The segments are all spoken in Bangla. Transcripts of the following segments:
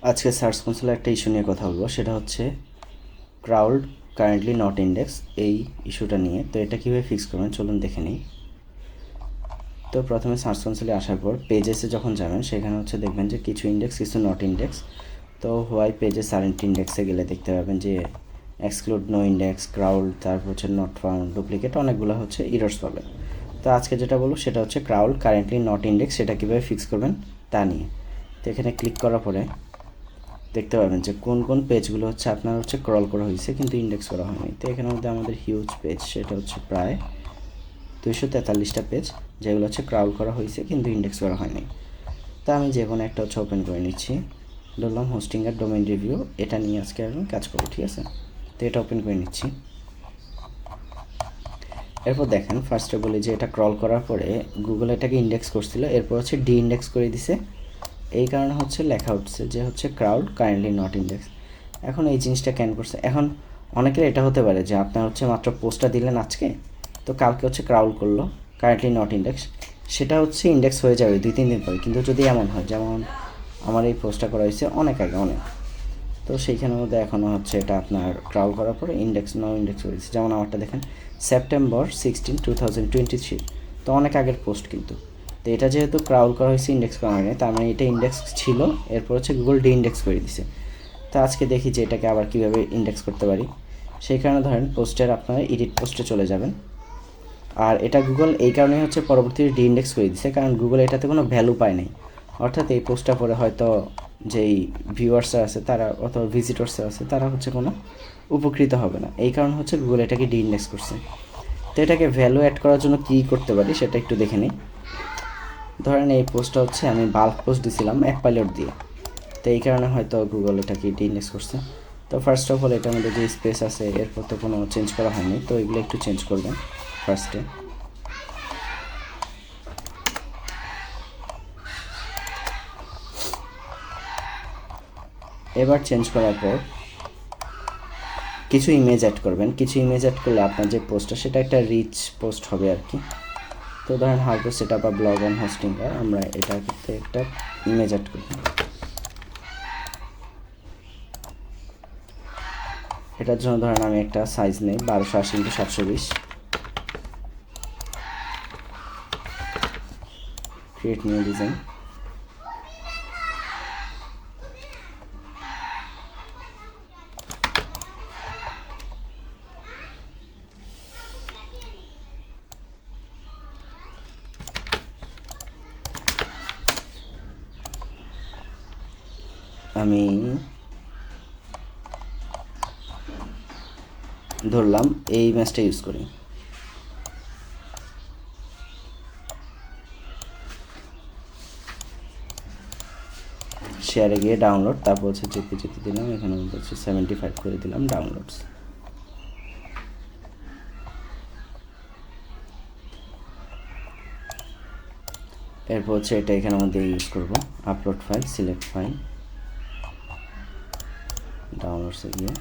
আজকে সার্চ কনসোলে একটা ইস্যু নিয়ে কথা বলবো, সেটা হচ্ছে ক্রাউড কারেন্টলি নট ইন্ডেক্স, এই ইস্যুটা নিয়ে। তো এটা কীভাবে ফিক্স করবেন চলুন দেখে নিই। তো প্রথমে সার্চ কনসোলে আসার পর পেজেসে যখন যাবেন সেখানে হচ্ছে দেখবেন যে কিছু ইন্ডেক্স কিছু নট ইন্ডেক্স। তো হোয়াই পেজেস আরেন্ট ইন্ডেক্সে গেলে দেখতে পাবেন যে এক্সক্লুড নো ইন্ডেক্স, ক্রাউড, তারপর হচ্ছে নট ফাউন্ড, ডুপ্লিকেট, অনেকগুলো হচ্ছে ইরর্স পাবেন। তো আজকে যেটা বলবো সেটা হচ্ছে ক্রাউড কারেন্টলি নট ইন্ডেক্স, সেটা কীভাবে ফিক্স করবেন তা নিয়ে। তো এখানে ক্লিক করার পরে দেখতে পাবেন যে কোন কোন পেজগুলো হচ্ছে আপনার হচ্ছে ক্রল করা হয়েছে কিন্তু ইন্ডেক্স করা হয়নি। তো এখানের মধ্যে আমাদের হিউজ পেজ, সেটা হচ্ছে প্রায় 243টা পেজ, যেগুলো হচ্ছে ক্রাউল করা হয়েছে কিন্তু ইন্ডেক্স করা হয়নি। তো আমি যে কোনো একটা হচ্ছে ওপেন করে নিচ্ছি, ধরলাম হোস্টিং আর ডোমেইন রিভিউ, এটা নিয়ে আজকে আমি কাজ করবো, ঠিক আছে। তো এটা ওপেন করে নিচ্ছি। এরপর দেখেন ফার্স্টে বলি যে এটা ক্রল করার পরে গুগল এটাকে ইন্ডেক্স করছিল, এরপর হচ্ছে ডি ইন্ডেক্স করে দিছে। এই কারণে হচ্ছে লেখা উঠছে যে হচ্ছে ক্রাউড কারেন্টলি নট ইন্ডেক্স। এখন এই জিনিসটা কেন করছে, এখন অনেকের এটা হতে পারে যে আপনার হচ্ছে মাত্র পোস্টটা দিলেন আজকে, তো কালকে হচ্ছে ক্রাউল করলো কারেন্টলি নট ইন্ডেক্স, সেটা হচ্ছে ইন্ডেক্স হয়ে যাবে 2-3 দিন পরে। কিন্তু যদি এমন হয়, যেমন আমার এই পোস্টটা করা হয়েছে অনেক আগে, তো সেইখানের মধ্যে এখনও হচ্ছে এটা আপনার ক্রাউল করার পরে ইন্ডেক্স ইন্ডেক্স হয়েছে। যেমন আমারটা দেখেন সেপ্টেম্বর 16, 2023, তো অনেক আগের পোস্ট কিন্তু। তো এটা যেহেতু ক্রাউল করা হয়েছে, ইন্ডেক্স করা হয়নি, তার মানে এটা ইন্ডেক্স ছিল, এরপর হচ্ছে গুগল ডি ইন্ডেক্স করে দিছে। তো আজকে দেখি যে এটাকে আবার কীভাবে ইন্ডেক্স করতে পারি। সেই কারণে ধরেন পোস্টের আপনারা এডিট পোস্টে চলে যাবেন, আর এটা গুগল এই কারণেই হচ্ছে পরবর্তীতে ডি ইন্ডেক্স করে দিছে, কারণ গুগল এটাতে কোনো ভ্যালু পায় নাই। অর্থাৎ এই পোস্টটা পরে হয়তো যেই ভিউয়ার্সরা আছে তারা অথবা ভিজিটর্সরা আছে তারা হচ্ছে কোনো উপকৃত হবে না, এই কারণে হচ্ছে গুগল এটাকে ডি ইন্ডেক্স করছে। তো এটাকে ভ্যালু অ্যাড করার জন্য কী করতে পারি সেটা একটু দেখে নিই। ধরেন এই পোস্টটা হচ্ছে আমি বাল্ক পোস্ট দিয়েছিলাম এক পাইলট দিয়ে, তো এই কারণে হয়তো গুগল এটাকে ডি ইন্ডেক্স করছে। তো ফার্স্ট অফ অল এটার মধ্যে যে স্পেস আছে এরপর তো কোনো চেঞ্জ করা হয়নি, তো এগুলো একটু চেঞ্জ করবেন ফার্স্টে। এবার চেঞ্জ করার পর কিছু ইমেজ অ্যাড করবেন। কিছু ইমেজ অ্যাড করলে আপনার যে পোস্টটা সেটা একটা রিচ পোস্ট হবে আর কি। তো ধরেন how to set up a blog on hosting, আমরা এটা করতে একটা ইমেজ অ্যাড করব। এটার জন্য ধরেন আমি একটা সাইজ নেই 1280x720, ক্রিয়েট নিউ ডিজাইন। আমি ধরলাম এই ইমেজটা ইউজ করি। শেয়ারে গিয়ে ডাউনলোড, তারপর হচ্ছে জেপিজিতে দিলাম, এখানে হচ্ছে 75 করে দিলাম ডাউনলোডস। এরপর হচ্ছে এটা এখানের মধ্যে ইউজ করব, আপলোড ফাইল, সিলেক্ট ফাইল, ডাউনলোডসে গিয়ে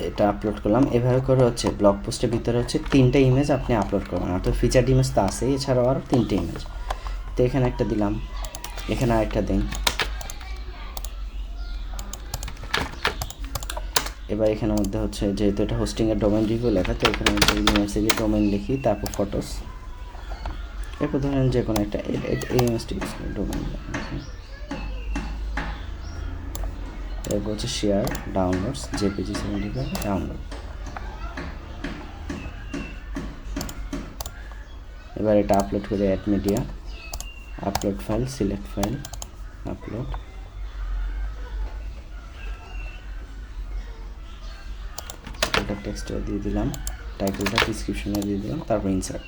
এটা আপলোড করলাম। এভাবে করে হচ্ছে ব্লগ পোস্টের ভিতরে হচ্ছে 3টে ইমেজ আপনি আপলোড করবেন, অর্থাৎ ফিচার্ড ইমেজ তো আছে, এছাড়াও আরও 3টে ইমেজ। তো এখানে একটা দিলাম, এখানে আরেকটা দিন। এবার এখানের মধ্যে হচ্ছে যেহেতু এটা হোস্টিংয়ের ডোমেইন রিভিউ লেখা, তো এখানে ইমেজে গিয়ে ডোমেইন লিখি, তারপর ফটোস, এরপর ধরেন যে কোনো একটা এই ইমেজটি ইউজ করি, ডোমেইন লেখা। এরপর হচ্ছে শেয়ার, ডাউনলোডস, জেপিজি 75 ডাউনলোড। এবার এটা আপলোড করে add media, upload file, select file, upload. এটা টেক্সটে দিয়ে দিলাম, টাইটেলটা ডিসক্রিপশনে দিয়ে দিলাম, তারপর ইনসার্ট।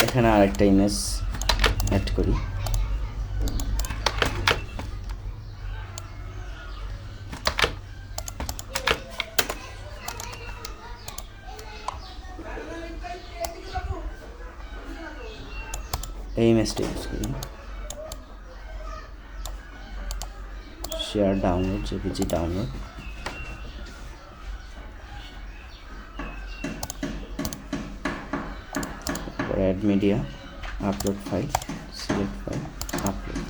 এখানে আরেকটা ইমেজ অ্যাড করি। এই ইমেজটা ইউজ করি, share download, JPG download, add media, upload file, select file, upload.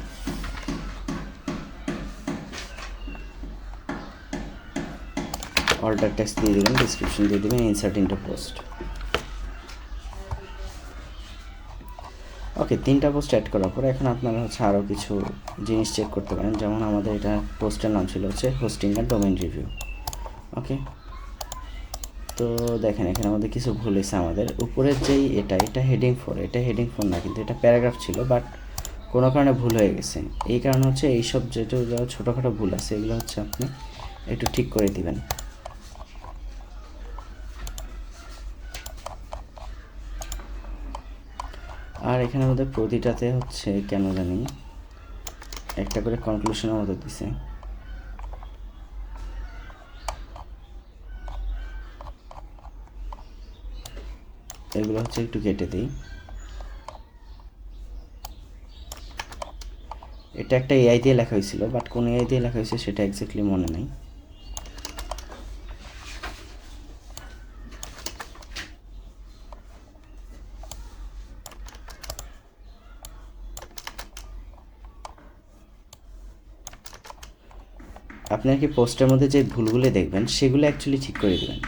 Alter text দিয়ে দেবেন, ডিসক্রিপশন দিয়ে দেবেন, ইনসার্ট ইনটু পোস্ট। ওকে, 3টা পোস্ট অ্যাড করার পরে এখন আপনারা হচ্ছে আরও কিছু জিনিস চেক করতে পারেন। যেমন আমাদের এটা পোস্টের নাম ছিল হচ্ছে হোস্টিং আর ডোমেইন রিভিউ। ওকে, তো দেখেন এখানে আমাদের কিছু ভুল হয়েছে। আমাদের উপরের যেই এটা হেডিং 4, এটা হেডিং 4 না, কিন্তু এটা প্যারাগ্রাফ ছিল, বাট কোনো কারণে ভুল হয়ে গেছে। এই কারণে হচ্ছে এইসব যেটা ছোটোখাটো ভুল আছে এগুলো হচ্ছে আপনি একটু ঠিক করে দিবেন। আর এখানে আমাদের প্রতিটাতে হচ্ছে কেন জানি একটা করে কনক্লুশনের মতো দিছে। এগুলো হচ্ছে একটু কেটে দিই। এটা একটা এআই দিয়ে লেখা হয়েছিল, বাট কোন এআই দিয়ে লেখা হয়েছে সেটা এক্স্যাক্টলি মনে নাই। আপনি আর কি পোস্টের মধ্যে যে ভুলগুলো দেখবেন সেগুলো অ্যাকচুয়ালি ঠিক করে দেবেন,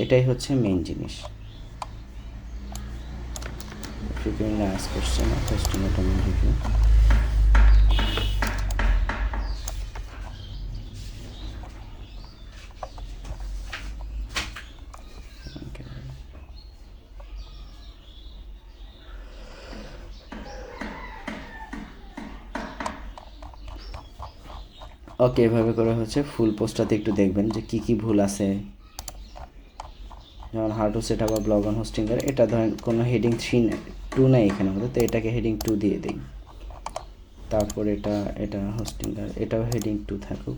এটাই হচ্ছে মেইন জিনিস। frequently asked question of customer domain review. ওকে, এভাবে করে হচ্ছে ফুল পোস্টটাতে একটু দেখবেন যে কি কি ভুল আছে। যেমন how to set up a blog on হোস্টিংয়ের, এটা ধরেন কোনো হেডিং 2 নাই এখানে আমাদের, তো এটাকে হেডিং 2 দিয়ে দিই। তারপর এটা হোস্টিংয়ের, এটাও হেডিং 2 থাকুক।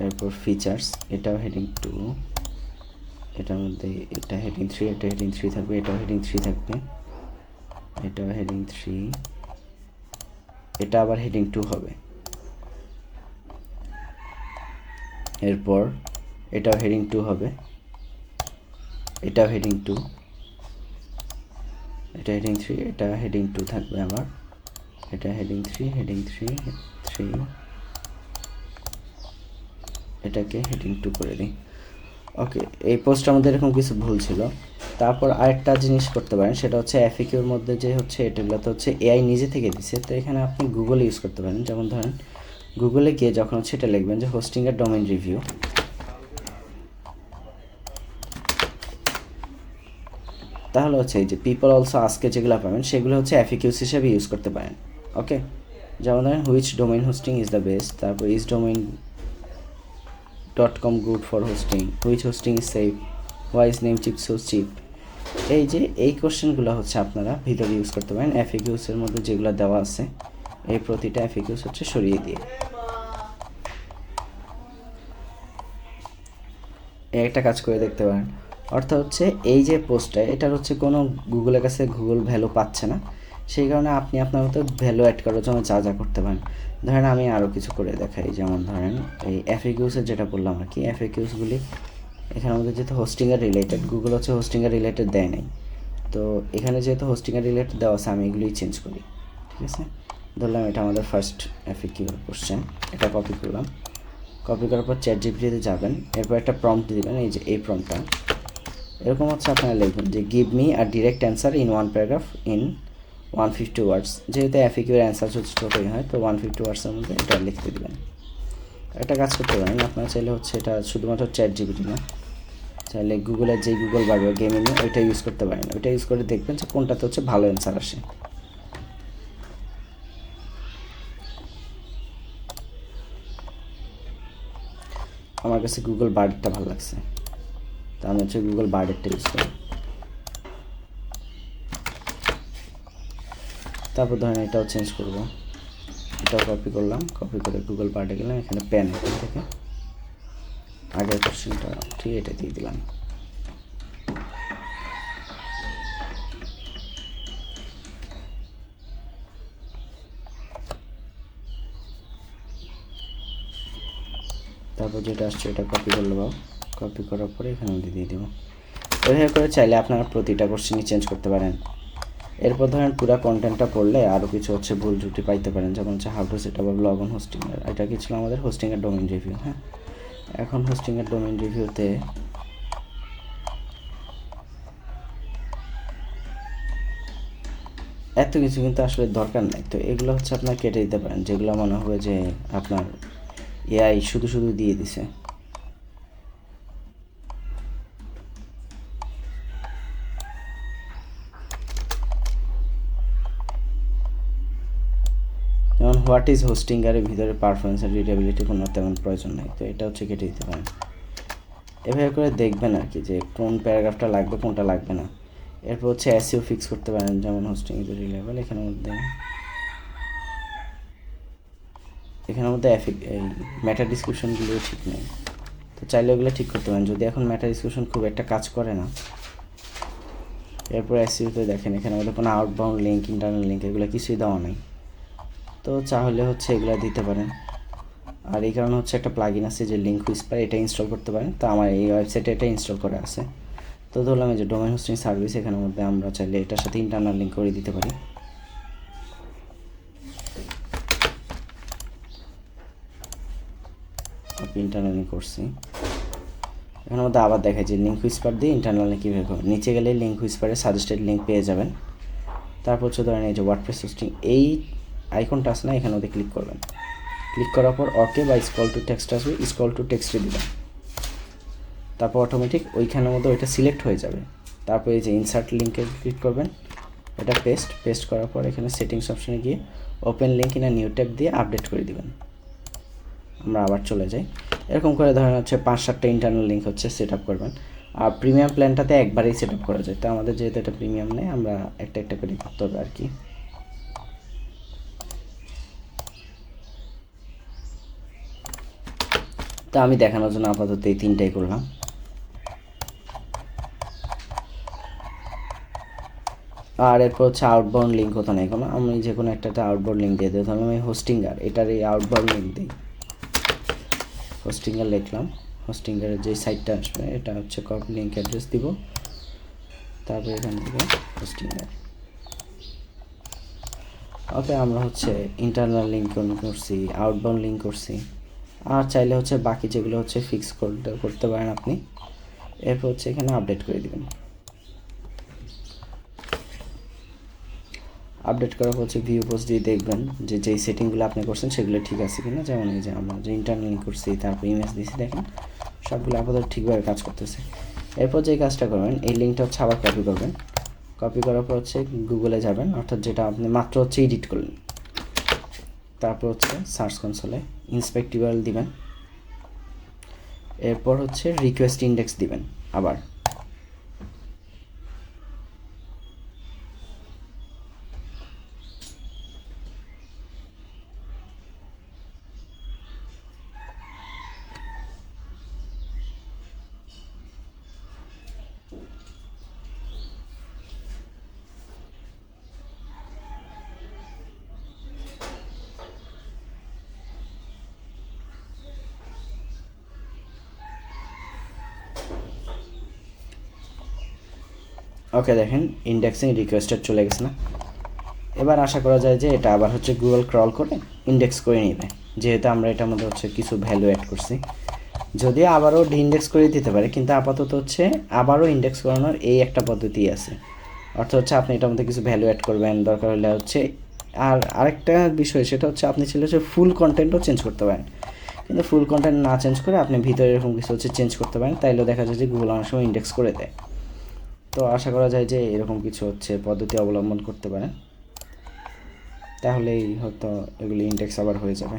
এরপর ফিচার্স, এটাও হেডিং 2, এটার মধ্যে এটা হেডিং 3, এটা হেডিং 3 থাকবে, এটাও হেডিং 3 থাকবে, এটাও হেডিং 3, এটা আবার হেডিং 2 হবে। এরপর এটাও হেডিং 2 হবে, এটাও হেডিং 2, এটা হেডিং 3, এটা হেডিং 2 থাকবে আবার, এটা হেডিং 3, হেডিং 3, 3, এটাকে হেডিং 2 করে দিই। ওকে, এই পোস্টটার মধ্যে এরকম কিছু ভুল ছিল। তারপর আরেকটা জিনিস করতে পারেন, সেটা হচ্ছে এফএকিউর মধ্যে যে হচ্ছে এটাগুলো তো হচ্ছে এআই নিজে থেকে দিছে, তো এখানে আপনি গুগল ইউজ করতে পারেন। যেমন ধরেন গুগলে গিয়ে যখন হচ্ছে এটা লিখবেন যে হোস্টিংয়ের ডোমেইন রিভিউ, তাহলে হচ্ছে এই যে পিপল অলসো আজকে যেগুলো পাবেন সেগুলো হচ্ছে এফএকিউস হিসেবে ইউজ করতে পারেন। ওকে, যেমন ধরেন which domain hosting is the best, তারপর is domain .com good for hosting, which hosting is safe, why is Namecheap so cheap। এই কোশ্চেনগুলো হচ্ছে আপনারা ভিতরে ইউজ করতে পারেন এফএকিউসের মধ্যে যেগুলো দেওয়া আছে, এই প্রতিটা এফএকিউস হচ্ছে সরিয়ে দিয়ে একটা কাজ করে দেখতে পারেন। অর্থাৎ হচ্ছে এই যে পোস্টটা, এটার হচ্ছে কোনো গুগলের কাছে গুগল ভ্যালু পাচ্ছে না, সেই কারণে আপনি আপনার মতো ভ্যালু অ্যাড করার জন্য যা করতে পারেন। ধরেন আমি আরও কিছু করে দেখাই, যেমন ধরেন এই এফএকিউসের যেটা বললাম আর কি, এফএকিউসগুলি এখানে আমাদের যেহেতু হোস্টিংয়ের রিলেটেড, গুগল হচ্ছে হোস্টিংয়ের রিলেটেড দেয় নাই, তো এখানে যেহেতু হোস্টিংয়ের রিলেটেড দেওয়া আছে আমি এগুলোই চেঞ্জ করি। ঠিক আছে, ধরলাম এটা আমাদের ফার্স্ট এফএকিউ কোশ্চেন, এটা কপি করলাম, কপি করার পর চ্যাট জিপিটিতে যাবেন, এরপর একটা প্রম্পট দিবেন, এই যে এই প্রম্পটটা এরকম হচ্ছে আপনারা লিখবেন যে give me a direct answer in 1 paragraph in 150 ওয়ার্ডস। যেহেতু এফএকিউর অ্যান্সার যদি ছোটোই হয় তো 150 ওয়ার্ডসের মধ্যে এটা লিখতে দেবেন। একটা কাজ করতে পারেন, আপনারা চাইলে হচ্ছে এটা শুধুমাত্র চ্যাট জিপিটি না, চাইলে গুগলের যেই গুগল বার বা গেমিংয়ে ওইটা ইউজ করতে পারেন। ওইটা ইউজ করে দেখবেন যে কোনটাতে হচ্ছে ভালো অ্যান্সার আসে। আমার কাছে গুগল বার্ডটা ভালো লাগছে, তা আমি হচ্ছে গুগল বার্ডেরটা ইউজ করি। তারপর ধরেন এটাও চেঞ্জ করব, অ্যান্সারটা কপি করলাম, কপি করে গুগল পার্টে গেলাম, এখানে পেন এখান থেকে আগের কোশ্চেনটা ঠিক এটা দিয়ে দিলাম। তারপর যেটা আসছে এটা কপি করে নেব, কপি করার পরে এখানে দিয়ে দেবো। এভাবে করে চাইলে আপনারা প্রতিটা কোশ্চেনই চেঞ্জ করতে পারেন। এরপর ধরেন পুরো কন্টেন্টটা পড়লে আরও কিছু হচ্ছে ভুল ত্রুটি পাইতে পারেন, যেমন হচ্ছে how to set up blog on hosting. এটা কি ছিল আমাদের হোস্টিংয়ের ডোমেইন রিভিউ। হ্যাঁ, এখন হোস্টিংয়ের ডোমেইন রিভিউতে এত কিছু কিন্তু আসলে দরকার নাই। তো এগুলো হচ্ছে আপনার কেটে দিতে পারেন, যেগুলো মনে হবে যে আপনার এআই শুধু শুধু দিয়ে দিছে। যেমন হোয়াট ইজ হোস্টিং এর ভিতরে পারফরমেন্স আর রিডেবিলিটি কোনো তেমন প্রয়োজন নেই, তো এটা হচ্ছে কেটে দিতে পারেন। এভাবে করে দেখবেন আর কি যে কোন প্যারাগ্রাফটা লাগবে কোনটা লাগবে না। এরপর হচ্ছে এসইও ফিক্স করতে পারেন, যেমন হোস্টিং ইজ রিলেবল। এখানের মধ্যে এই ম্যাটার ডিসক্রিপশনগুলো ঠিক নেই, তো চাইলে ওগুলো ঠিক করতে পারেন যদি এখন ম্যাটার ডিসক্রিপশন খুব একটা কাজ করে না। এরপর এসইওতে দেখেন এখানে মধ্যে কোনো আউটবাউন্ড লিঙ্ক, ইন্টারনাল লিঙ্ক এগুলো কিছুই দেওয়া নেই, তো চাইলে হচ্ছে এগুলো দিতে পারেন। আর এই কারণে হচ্ছে একটা প্লাগইন আছে যে লিঙ্ক হুইসপার, এটা ইনস্টল করতে পারেন। তো আমার এই ওয়েবসাইটে এটা ইনস্টল করা আছে। তো ধরলাম এই যে ডোমেইন হোস্টিং সার্ভিস, এখানের মধ্যে আমরা চাইলে এটার সাথে ইন্টারনাল লিঙ্ক করে দিতে পারি। ইন্টারনাল লিঙ্ক করছি, এখানের মধ্যে আবার দেখা যায় লিঙ্ক হুইসপার দিয়ে ইন্টারনাল লিঙ্ক কীভাবে করবেন। নিচে গেলে লিঙ্ক হুইসপারের সাজেস্টেড লিঙ্ক পেয়ে যাবেন। তারপর হচ্ছে ধরেন এই যে ওয়ার্ডপ্রেস হোস্টিং, এই আইকনটা আছে না, এখানে মধ্যে ক্লিক করবেন। ক্লিক করার পর ওকে বা স্ক্রল টু টেক্সট আসবে, স্ক্রল টু টেক্সটে দিবেন। তারপর অটোমেটিক ওইখানের মধ্যে ওইটা সিলেক্ট হয়ে যাবে। তারপর এই যে ইনসার্ট লিঙ্কে ক্লিক করবেন, এটা পেস্ট করার পর এখানে সেটিংস অপশনে গিয়ে open link in new tab দিয়ে আপডেট করে দিবেন। আমরা আবার চলে যাই। এরকম করে ধরেন হচ্ছে 5-7টা ইন্টারনাল লিঙ্ক হচ্ছে সেট আপ করবেন। আর প্রিমিয়াম প্ল্যানটাতে একবারেই সেট আপ করা যায়, তো আমাদের যেহেতু এটা প্রিমিয়াম নেই, আমরা একটা একটা করে করতে হবে আর কি। তো আমি দেখানোর জন্য আপাতত এই 3টাই করলাম। আর এরপর হচ্ছে আউটবাউন্ড লিঙ্ক হতো না কোনো, আমি যে কোনো একটা আউটবাউন্ড লিঙ্ক দিয়ে দিই। ধরলাম আমি হোস্টিঙ্গার, এটার এই আউটবাউন্ড লিঙ্ক দিই। হোস্টিঙ্গার লিখলাম, হোস্টিঙ্গারের যে সাইটটা আসবে এটা হচ্ছে কপি লিঙ্ক অ্যাড্রেস দিব, তারপর এখান থেকে হোস্টিঙ্গার। ওকে, আমরা হচ্ছে ইন্টারনাল লিঙ্ক করছি, আউটবাউন্ড লিঙ্ক করছি। আর চাইলে হচ্ছে বাকি যেগুলো হচ্ছে ফিক্স করতে পারেন আপনি। এরপর হচ্ছে এখানে আপডেট করে দিবেন। আপডেট করার পর হচ্ছে ভিউ পোস্ট দিয়ে দেখবেন যে যেই সেটিংগুলো আপনি করছেন সেগুলো ঠিক আছে কিনা। যেমন এই যে আমরা যে ইন্টারনাল লিঙ্ক করছি, তারপর ইমেজ দিয়েছি, দেখেন সবগুলো আপাতত ঠিকভাবে কাজ করতেছে। এরপর যে কাজটা করবেন, এই লিঙ্কটা হচ্ছে আবার কপি করবেন। কপি করার পর হচ্ছে গুগলে যাবেন, অর্থাৎ যেটা আপনি মাত্র হচ্ছে এডিট করলেন। তারপর হচ্ছে সার্চ কনসোলে ইন্সপেক্টিবল দিবেন। এরপর হচ্ছে রিকোয়েস্ট ইন্ডেক্স দিবেন আবার। ওকে, দেখেন ইন্ডেক্সিং রিকোয়েস্টেড চলে গেছে না। এবার আশা করা যায় যে এটা আবার হচ্ছে গুগল ক্রল করে ইন্ডেক্স করে নেবে, যেহেতু আমরা এটার মধ্যে হচ্ছে কিছু ভ্যালু অ্যাড করছি। যদিও আবারও ইন্ডেক্স করে দিতে পারে, কিন্তু আপাতত হচ্ছে আবারও ইন্ডেক্স করানোর এই একটা পদ্ধতি আছে। অর্থাৎ হচ্ছে আপনি এটার মধ্যে কিছু ভ্যালু অ্যাড করবেন, দরকার হলে হচ্ছে। আর আরেকটা বিষয়, সেটা হচ্ছে আপনি ছিল হচ্ছে ফুল কন্টেন্টও চেঞ্জ করতে পারেন। কিন্তু ফুল কন্টেন্ট না চেঞ্জ করে আপনি ভিতরে এরকম কিছু হচ্ছে চেঞ্জ করতে পারেন, তাইলেও দেখা যায় যে গুগল অনেক সময় ইন্ডেক্স করে দেয়। তো আশা করা যায় যে এরকম কিছু হচ্ছে পদ্ধতি অবলম্বন করতে পারেন, তাহলেই হয়তো এগুলি ইন্ডেক্স আবার হয়ে যাবে।